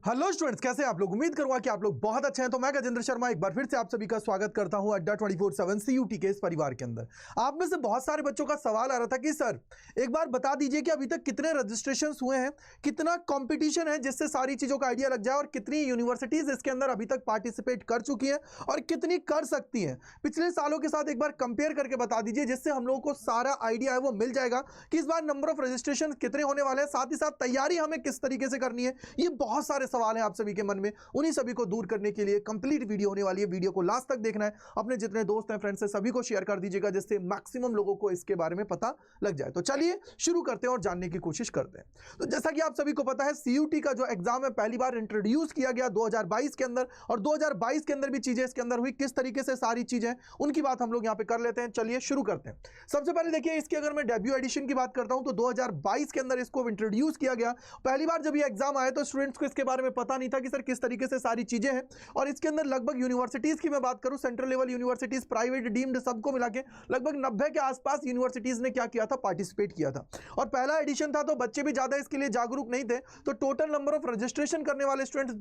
Hello students, कैसे हैं आप लोग। उम्मीद करूंगा कि आप लोग बहुत अच्छे हैं। तो मैं गजेंद्र शर्मा एक बार फिर से आप सभी का स्वागत करता हूं अड्डा 24/7 सीयूटी के इस परिवार के अंदर। आप में से बहुत सारे बच्चों का सवाल आ रहा था कि सर एक बार बता दीजिए कि अभी तक कितने रजिस्ट्रेशंस हुए हैं, कितना कंपटीशन है जिससे सारी चीजों का आइडिया लग जाए, और कितनी यूनिवर्सिटीज इसके अंदर अभी तक पार्टिसिपेट कर चुकी हैं और कितनी कर सकती हैं। पिछले सालों के साथ एक बार कंपेयर करके बता दीजिए, जिससे हम लोगों को सारा आइडिया है वो मिल जाएगा कि इस बार नंबर ऑफ रजिस्ट्रेशन कितने होने वाले हैं, साथ ही साथ तैयारी हमें किस तरीके से करनी है। ये बहुत सारे सवाल हैं आप सभी के मन में, उन्हीं सभी को दूर करने के लिए कंप्लीट वीडियो होने वाली है। वीडियो को लास्ट तक देखना है, अपने जितने दोस्त हैं फ्रेंड्स हैं सभी को शेयर कर दीजिएगा, जिससे मैक्सिमम लोगों को इसके बारे में पता लग जाए। तो चलिए शुरू करते हैं और जानने की कोशिश करते हैं। तो जैसा कि आप सभी को पता है, सीयूटी का जो एग्जाम है पहली बार इंट्रोड्यूस किया गया 2022 के अंदर, और 2022 के अंदर भी चीजें इसके अंदर हुई। किस तरीके से सारी चीजें, उनकी बात हम लोग यहां पे कर लेते हैं। चलिए शुरू करते हैं। सबसे पहले देखिए, इसकी अगर मैं डेब्यू एडिशन की बात करता हूं तो 2022 के अंदर इसको इंट्रोड्यूस किया गया। पहली बार जब ये एग्जाम आया तो स्टूडेंट्स को इसके बारे में पता नहीं था कि सर किस तरीके से सारी चीजें हैं। और इसके अंदर लगभग यूनिवर्सिटीज की मैं बात करूं, central level universities, private, deemed, सबको मिला के लगभग 90 के आसपास यूनिवर्सिटीज ने क्या किया था, पार्टिसिपेट किया था। और पहला एडिशन था तो बच्चे भी ज्यादा इसके लिए जागरूक नहीं थे। तो टोटल नंबर ऑफ रजिस्ट्रेशन करने वाले स्टूडेंट्स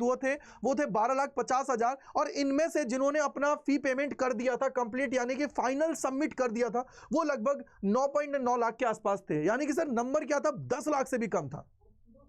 वो थे 12,50,000। और इनमें से जिन्होंने अपना फी पेमेंट कर दिया था कंप्लीट, यानी कि फाइनल सबमिट कर दिया था, वो लगभग 9.9 लाख के आसपास थे। यानी कि सर नंबर क्या था, 10 लाख से भी कम था।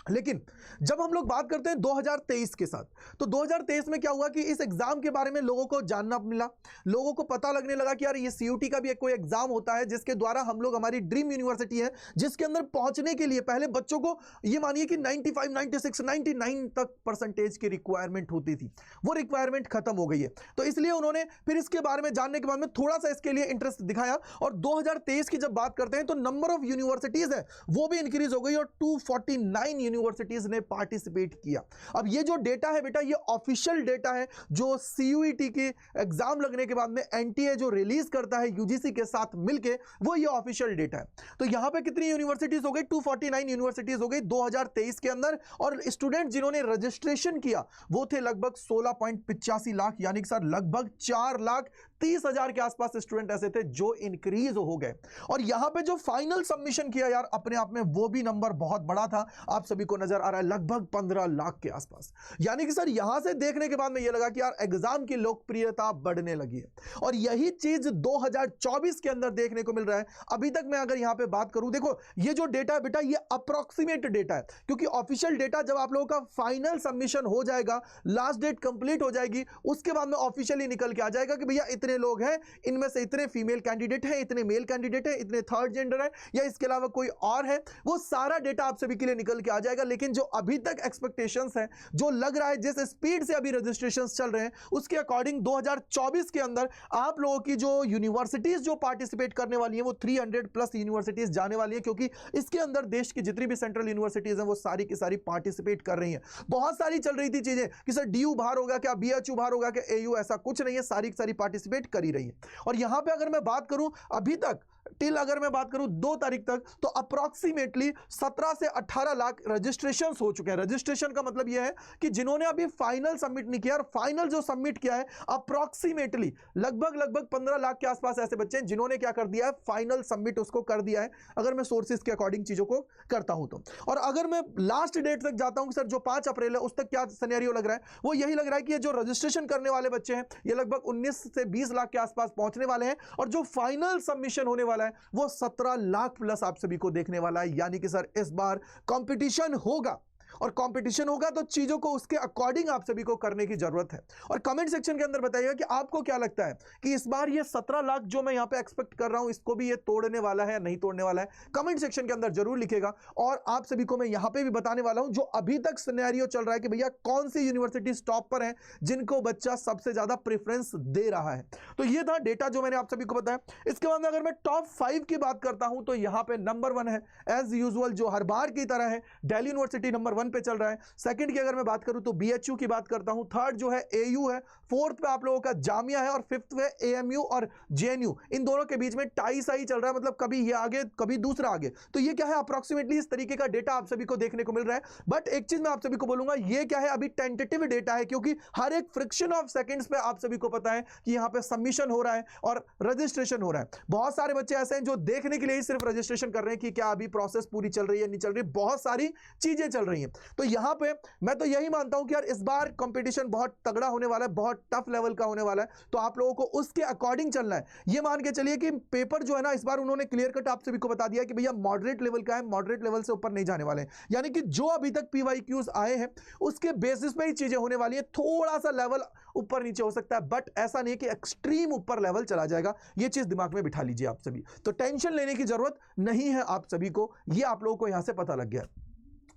लेकिन जब हम लोग बात करते हैं 2023 के साथ, तो 2023 में क्या हुआ कि इस एग्जाम के बारे में लोगों को जानना मिला, लोगों को पता लगने लगा कि यार ये सीयूटी का भी एक कोई एग्जाम होता है, जिसके द्वारा हम लोग, हमारी ड्रीम यूनिवर्सिटी है जिसके अंदर पहुंचने के लिए पहले बच्चों को ये मानिए कि 95, 96, 99 तक परसेंटेज की रिक्वायरमेंट होती थी, वो रिक्वायरमेंट खत्म हो गई है। तो इसलिए उन्होंने फिर इसके बारे में जानने के बाद में थोड़ा सा इसके लिए इंटरेस्ट दिखाया, और 2023 की जब बात करते हैं तो नंबर ऑफ यूनिवर्सिटीज है वो भी इंक्रीज हो गई, और 249 यूनिवर्सिटीज ने पार्टिसिपेट किया। अब ये जो डेटा है बेटा, ये ऑफिशियल डेटा है जो सीयूईटी के एग्जाम लगने के बाद में एनटीए जो रिलीज करता है यूजीसी के साथ मिलके, वो ये ऑफिशियल डेटा है। तो यहां पे कितनी यूनिवर्सिटीज हो गई, 249 यूनिवर्सिटीज हो गई 2023 के अंदर। और स्टूडेंट जिन्होंने रजिस्ट्रेशन किया वो थे लगभग 16.85 लाख, यानी कि सर लगभग 4,30,000 के आसपास स्टूडेंट ऐसे थे जो इंक्रीज हो गए। और यहां पे जो फाइनल सबमिशन किया यार, अपने आप में वो भी नंबर बहुत बड़ा था, आप सभी को नजर आ रहा है, लगभग 15 लाख के आसपास। यानी कि सर यहां से देखने के बाद में यह लगा कि यार एग्जाम की लोकप्रियता बढ़ने लगी है। और यही चीज 2024 के अंदर देखने को मिल रहा है। अभी तक मैं अगर यहां पे बात करूं, देखो ये जो डेटा है बेटा, ये अप्रोक्सीमेट डेटा है, क्योंकि ऑफिशियल डेटा जब आप लोगों का फाइनल सबमिशन हो जाएगा, लास्ट डेट कंप्लीट हो जाएगी, उसके बाद में ऑफिशियली निकल के आ जाएगा कि भैया इतने लोग हैं, इनमें से इतने फीमेल कैंडिडेट हैं, इतने मेल कैंडिडेट हैं, इतने थर्ड जेंडर है, या इसके अलावा कोई और है। वो सारा डेटा आप सभी के लिए निकल के आ जाएगा। लेकिन जो अभी तक एक्सपेक्टेशंस हैं, जो लग रहा है जिस स्पीड से अभी रजिस्ट्रेशंस चल रहे हैं, उसके अकॉर्डिंग 2024 के अंदर आप लोगों की जो यूनिवर्सिटीज जो पार्टिसिपेट करने वाली हैं वो 300 प्लस यूनिवर्सिटीज जाने वाली है, क्योंकि इसके अंदर देश की जितनी भी सेंट्रल यूनिवर्सिटीज हैं वो सारी की सारी पार्टिसिपेट कर रही हैं। बहुत सारी चल रही थी चीजें कि सर डीयू बाहर होगा क्या, बीएचयू बाहर होगा क्या, एयू, ऐसा कुछ नहीं है, सारी की सारी पार्टिसिपेट कर ही रही है। और यहां पे अगर मैं बात करूं अभी तक टिल अगर मैं बात करूं 2 तारीख तक, तो अप्रॉक्सीमेटली 17 से 18 लाख रजिस्ट्रेशंस हो चुके हैं। रजिस्ट्रेशन का मतलब यह है कि जिन्होंने अभी फाइनल सबमिट नहीं किया, और फाइनल जो सबमिट किया है अप्रॉक्सीमेटली लगभग 15 लाख के आसपास ऐसे बच्चे हैं जिन्होंने क्या कर दिया है, फाइनल सबमिट उसको कर दिया है, अगर मैं सोर्सेज के अकॉर्डिंग चीजों को करता हूं तो। और अगर मैं लास्ट डेट तक जाता हूं कि सर जो 5 अप्रैल है उस तक क्या सिनेरियो लग रहा है, वो यही लग रहा है कि ये जो रजिस्ट्रेशन करने वाले बच्चे हैं ये लगभग 19 से 20 लाख के आसपास पहुंचने वाले हैं, और जो फाइनल सबमिशन होने वाला है वो 17 लाख प्लस आप सभी को देखने वाला है। यानी कि सर इस बार कंपटीशन होगा, और कंपटीशन होगा तो चीजों को उसके अकॉर्डिंग आप सभी को करने की जरूरत है। और कमेंट सेक्शन के अंदर बताइएगा कि आपको क्या लगता है कि इस बार ये 17 लाख जो मैं यहां पे एक्सपेक्ट कर रहा हूं, इसको भी ये तोड़ने वाला है या नहीं तोड़ने वाला है। कमेंट सेक्शन के अंदर जरूर लिखेगा। और आप सभी को मैं यहां पे भी बताने वाला हूं जो अभी तक सिनेरियो चल रहा है कि भैया कौन सी यूनिवर्सिटी टॉप पर है, जिनको बच्चा सबसे ज्यादा प्रेफरेंस दे रहा है। तो ये था डेटा जो मैंने आप सभी को बताया। इसके बाद अगर मैं टॉप 5 की बात करता हूं तो यहां पे नंबर 1 है एज यूजुअल, जो हर बार की तरह है, दिल्ली यूनिवर्सिटी नंबर 1 पे चल रहा है। सेकंड की अगर मैं बात करूं तो बीएचयू की बात करता हूं, थर्ड जो है एयू है, फोर्थ पे आप लोगों का जामिया है, और फिफ्थ पे एएमयू और जेएनयू। इन दोनों के बीच में टाई सा ही चल रहा है, मतलब कभी ये आगे कभी दूसरा आगे। तो ये क्या है, अप्रोक्सीमेटली इस तरीके का डेटा आप सभी को देखने को मिल रहा है। बट एक चीज मैं आप सभी को बोलूंगा, ये क्या है, अभी टेंटेटिव डेटा है, क्योंकि हर एक फ्रिक्शन ऑफ सेकंड्स पे आप सभी को पता है कि यहां पे सबमिशन हो रहा है और रजिस्ट्रेशन हो रहा है। बहुत सारे बच्चे ऐसे हैं जो देखने के लिए ही सिर्फ रजिस्ट्रेशन कर रहे हैं कि क्या अभी प्रोसेस पूरी चल रही है नहीं चल रही, बहुत सारी चीजें चल रही हैं। तो यहां पे मैं तो यही मानता हूं कि यार इस बार कंपटीशन बहुत तगड़ा होने वाला है, बहुत टफ लेवल का होने वाला है, तो आप लोगों को उसके अकॉर्डिंग चलना है। ये मान के चलिए कि पेपर जो है ना इस बार उन्होंने क्लियर कट आप सभी को बता दिया कि भैया मॉडरेट लेवल का है, मॉडरेट लेवल से ऊपर नहीं जाने वाले हैं, यानी कि जो अभी तक पीवाईक्यूज आए हैं उसके बेसिस पे ही चीजें होने वाली है। थोड़ा सा लेवल ऊपर नीचे हो सकता है, बट ऐसा नहीं कि एक्सट्रीम ऊपर लेवल चला जाएगा। ये चीज दिमाग में बिठा लीजिए आप सभी, तो टेंशन लेने की जरूरत नहीं है आप सभी को, ये आप लोगों को यहां से पता लग गया।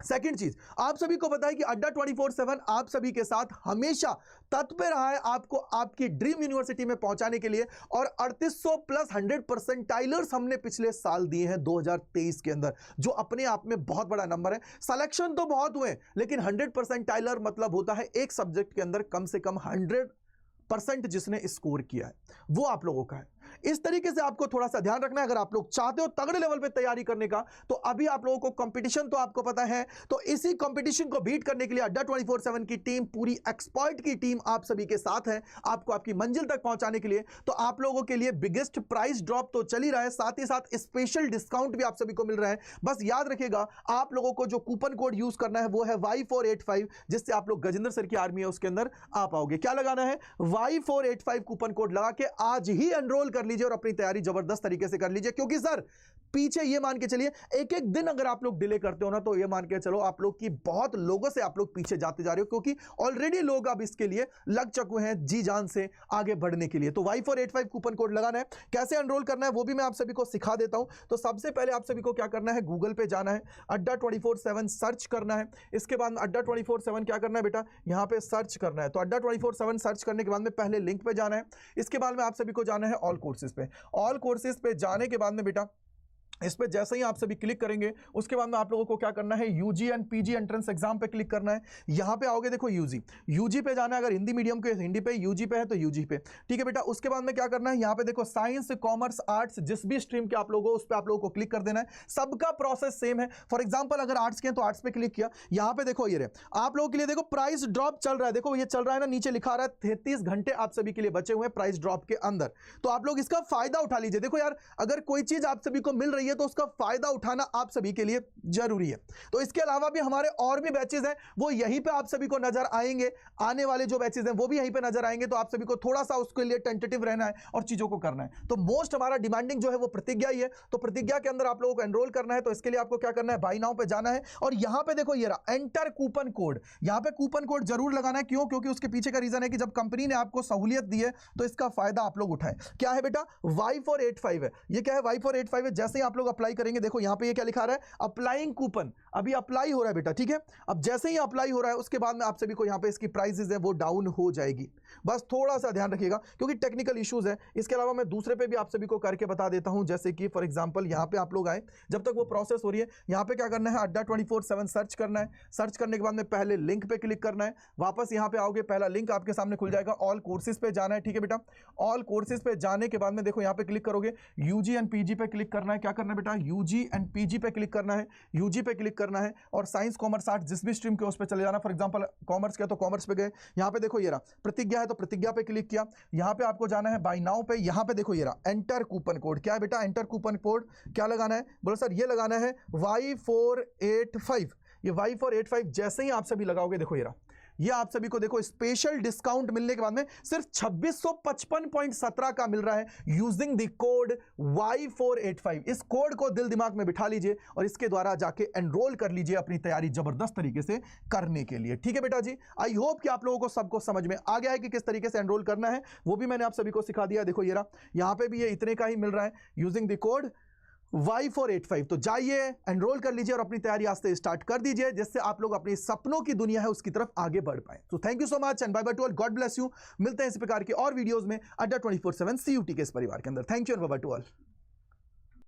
सेकंड चीज, आप सभी को पता है कि अड्डा 24/7 आप सभी के साथ हमेशा तत्पर रहा है आपको आपकी ड्रीम यूनिवर्सिटी में पहुंचाने के लिए, और 3800 प्लस 100 परसेंटाइलर्स हमने पिछले साल दिए हैं 2023 के अंदर, जो अपने आप में बहुत बड़ा नंबर है। सिलेक्शन तो बहुत हुए, लेकिन 100 परसेंटाइलर मतलब होता है एक सब्जेक्ट के अंदर कम से कम 100% जिसने स्कोर किया है वो आप लोगों का है। इस तरीके से आपको थोड़ा सा ध्यान रखना है। अगर आप लोग चाहते हो तगड़े लेवल पे तैयारी करने का, तो अभी आप लोगों को कंपटीशन तो आपको पता है, तो इसी कंपटीशन को बीट करने के लिए अड्डा 24/7 की टीम, पूरी एक्सपर्ट की टीम आप सभी के साथ है, आपको आपकी मंजिल तक पहुंचाने के लिए। तो आप लोगों के लिए बिगेस्ट प्राइस ड्रॉप तो चल ही रहा है, साथ ही साथ स्पेशल डिस्काउंट भी आप सभी को मिल रहा है। बस याद रखिएगा, आप लोगों को जो कूपन कोड यूज करना है वो है Y485, जिससे आप लोग गजेंद्र सर की आर्मी है उसके अंदर आ पाओगे। क्या लगाना है? Y485 कूपन कोड लगा के आज ही एनरोल कर लीजिए और अपनी तैयारी जबरदस्त तरीके से कर लीजिए, क्योंकि सर पीछे ये मान के चलिए एक एक दिन अगर आप लोग डिले करते हो ना, तो ये मान के चलो आप लोग की बहुत लोगों से आप लोग पीछे जाते जा रहे हो, क्योंकि ऑलरेडी लोग अब इसके लिए लग चुके हैं जी जान से आगे बढ़ने के लिए। तो Y485 कूपन कोड लगाना है। कैसे एनरोल करना है वो भी मैं आप सभी को सिखा देता हूं। तो सबसे पहले आप सभी को क्या करना है, गूगल पे जाना है, अड्डा 24/7 सर्च करना है। इसके बाद अड्डा 24/7 क्या करना है बेटा, यहां पे सर्च करना है। तो अड्डा 24/7 सर्च करने के बाद में पहले लिंक पे जाना है। इसके बाद में आप सभी को जाना है ऑल कोर्सेज पे। ऑल कोर्सेज पे जाने के बाद में बेटा इस पे जैसे ही आप सभी क्लिक करेंगे, उसके बाद में आप लोगों को क्या करना है, UG and PG entrance exam पे क्लिक करना है। यहां पे आओगे, देखो यूजी पे जाना है। अगर हिंदी मीडियम के हिंदी पे, यूजी पे है तो यूजी पे, ठीक है बेटा। उसके बाद में क्या करना है, यहां पे देखो साइंस, कॉमर्स, आर्ट्स, जिस भी स्ट्रीम के आप लोगों उस पर आप लोगों को क्लिक कर देना है। सबका प्रोसेस सेम है। फॉर एग्जाम्पल अगर आर्ट्स के हैं तो आर्ट्स पे क्लिक किया, यहां पे देखो ये आप लोगों के लिए देखो प्राइस ड्रॉप चल रहा है। देखो ये चल रहा है ना, नीचे लिखा रहा है 33 घंटे आप सभी के लिए बचे हुए प्राइस ड्रॉप के अंदर। तो आप लोग इसका फायदा उठा लीजिए। देखो यार, अगर कोई चीज आप सभी को मिल रही है तो उसका फायदा उठाना आप सभी के लिए जरूरी है। तो इसके अलावा भी हमारे और भी बैचेस हैं, वो यहीं पे आप सभी को नजर आएंगे। आने वाले जो बैचेस हैं वो भी यहीं पे नजर आएंगे। तो आप सभी को थोड़ा सा उसके लिए टेंटेटिव रहना है और चीजों को करना है। तो मोस्ट हमारा डिमांडिंग जो है वो प्रतिज्ञा ही है। तो प्रतिज्ञा के अंदर आप लोगों को एनरोल करना है। तो इसके लिए आपको क्या करना है, बाय नाउ पे जाना है और यहां पे देखो ये रहा एंटर कूपन कोड। यहां पे कूपन कोड जरूर लगाना है। क्यों? क्योंकि उसके पीछे का रीजन है कि जब कंपनी ने आपको सहूलियत दी है तो इसका फायदा आप लोग उठाएं। क्या है बेटा, Y485 है। ये क्या है, Y485 है। जैसे ही आप लोग अप्लाई करेंगे, देखो यहां पे ये क्या लिखा रहा है, अप्लाइंग कूपन। अभी अप्लाई हो रहा है बेटा, ठीक है। अब जैसे ही अप्लाई हो रहा है उसके बाद में आप सभी को यहां पे इसकी प्राइसेस है वो डाउन हो जाएगी। बस थोड़ा सा ध्यान रखिएगा क्योंकि टेक्निकल इश्यूज है। इसके अलावा मैं दूसरे पे भी आप सभी को करके बता देता हूं। जैसे कि फॉर एग्जांपल यहां पे आप लोग आए, जब तक वो प्रोसेस हो रही है, यहां पे क्या करना है, अड्डा 24/7 सर्च करना है। सर्च करने के बाद में पहले लिंक पे क्लिक करना है। वापस यहां पे आओगे, पहला लिंक आपके सामने खुल जाएगा। ऑल कोर्सेज पे जाना है, ठीक है बेटा। ऑल कोर्सेज पे जाने के बाद में देखो यहां पे क्लिक करोगे, यूजी एंड पीजी पे क्लिक करना है। क्या करना है बेटा, यूजी एंड पीजी पे क्लिक करना है। यूजी पे क्लिक करना है और साइंस, कॉमर्स, आर्ट्स जिस भी स्ट्रीम के उस पे चले जाना। फॉर एग्जांपल कॉमर्स के तो कॉमर्स पे गए, यहां पे देखो ये रहा प्रतिज्ञा है तो प्रतिज्ञा पे क्लिक किया। यहां पे आपको जाना है बाय नाउ पे। यहां पे देखो ये रहा एंटर कूपन कोड। क्या है बेटा, एंटर कूपन कोड क्या लगाना है, बोलो सर ये लगाना है Y485। ये Y485 जैसे ही आप सभी लगाओगे, देखो ये रहा, ये आप सभी को देखो स्पेशल डिस्काउंट मिलने के बाद में सिर्फ 2655.17 का मिल रहा है यूजिंग द कोड Y485। इस कोड को दिल दिमाग में बिठा लीजिए और इसके द्वारा जाके एनरोल कर लीजिए अपनी तैयारी जबरदस्त तरीके से करने के लिए, ठीक है बेटा जी। आई होप कि आप लोगों को सबको समझ में आ गया है कि किस तरीके से एनरोल करना है, वो भी मैंने आप सभी को सिखा दिया। देखो ये रहा, यहां पे भी ये इतने का ही मिल रहा है यूजिंग द कोड Y485। तो जाइए एनरोल कर लीजिए और अपनी तैयारी आज से स्टार्ट कर दीजिए, जिससे आप लोग अपनी सपनों की दुनिया है उसकी तरफ आगे बढ़ पाए। तो thank you so much and bye bye to all, God bless you. मिलते हैं इस प्रकार के और वीडियोस में अड्डा 24/7 CUT के इस परिवार के अंदर। Thank you and bye bye to all.